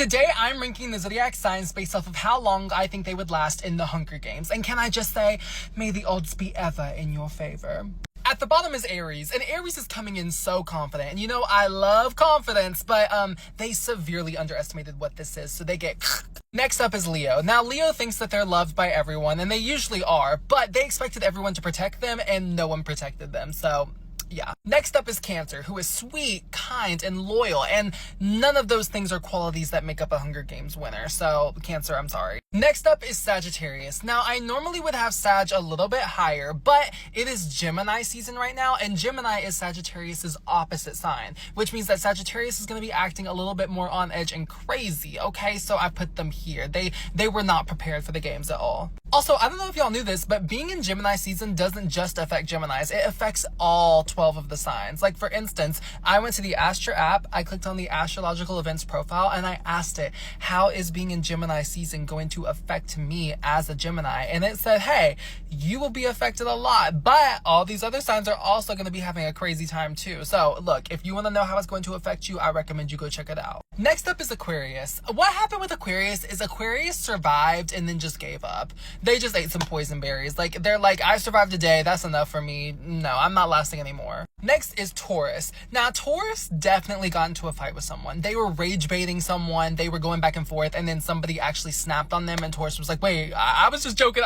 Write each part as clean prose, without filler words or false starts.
Today, I'm ranking the Zodiac signs based off of how long I think they would last in the Hunger Games. And can I just say, may the odds be ever in your favor. At the bottom is Aries, and Aries is coming in so confident. And you know, I love confidence, but they severely underestimated what this is, so they get Next up is Leo. Now, Leo thinks that they're loved by everyone, and they usually are, but they expected everyone to protect them, and no one protected them, so yeah. Next up is Cancer, who is sweet, kind, and loyal, and none of those things are qualities that make up a Hunger Games winner, so Cancer, I'm sorry. Next up is Sagittarius. Now, I normally would have Sag a little bit higher, but it is Gemini season right now, and Gemini is Sagittarius's opposite sign, which means that Sagittarius is going to be acting a little bit more on edge and crazy, okay? So I put them here. They were not prepared for the games at all. Also, I don't know if y'all knew this, but being in Gemini season doesn't just affect Geminis. It affects all 12 of the signs. Like, for instance, I went to the Astro app, I clicked on the astrological events profile, and I asked it, how is being in Gemini season going to affect me as a Gemini? And it said, hey, you will be affected a lot, but all these other signs are also going to be having a crazy time too. So, look, if you want to know how it's going to affect you, I recommend you go check it out. Next up is Aquarius. What happened with Aquarius is Aquarius survived and then just gave up. They just ate some poison berries. Like, they're like, I survived a day, that's enough for me. No, I'm not lasting anymore. Next is Taurus. Now, Taurus definitely got into a fight with someone. They were rage baiting someone, they were going back and forth, and then somebody actually snapped on them, and Taurus was like, wait, I was just joking,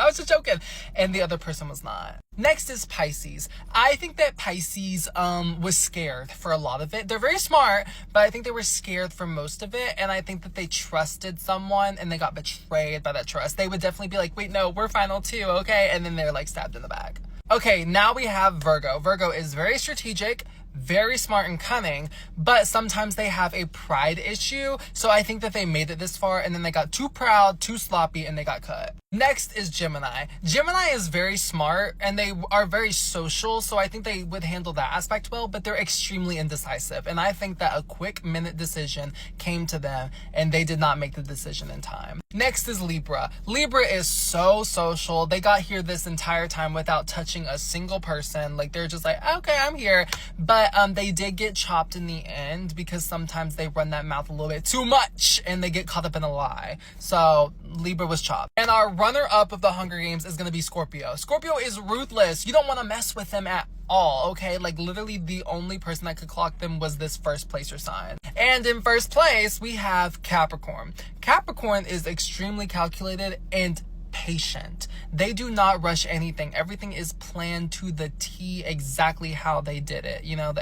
and the other person was not. Next is Pisces. I think that Pisces was scared for a lot of it. They're very smart, but I think they were scared for most of it, and I think that they trusted someone and they got betrayed by that trust. They would definitely be like, wait, no, we're final too, okay? And then they're like stabbed in the back. Okay, now we have Virgo. Virgo is very strategic, very smart and cunning, but sometimes they have a pride issue. So I think that they made it this far and then they got too proud, too sloppy, and they got cut. Next is Gemini. Gemini is very smart and they are very social, so I think they would handle that aspect well, but they're extremely indecisive. And I think that a quick minute decision came to them and they did not make the decision in time. Next is Libra. Libra is so social. They got here this entire time without touching a single person. Like, they're just like, okay, I'm here. But they did get chopped in the end because sometimes they run that mouth a little bit too much and they get caught up in a lie. So Libra was chopped. And our runner-up of the Hunger Games is going to be Scorpio. Scorpio is ruthless. You don't want to mess with them at all, okay? Like, literally the only person that could clock them was this first placer sign. And in first place, we have Capricorn. Capricorn is extremely calculated and patient. They do not rush anything. Everything is planned to the T, exactly how they did it. You know,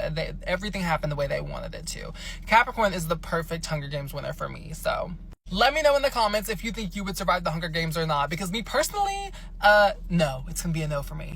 everything happened the way they wanted it to. Capricorn is the perfect Hunger Games winner for me, so let me know in the comments if you think you would survive the Hunger Games or not, because me personally, no, it's gonna be a no for me.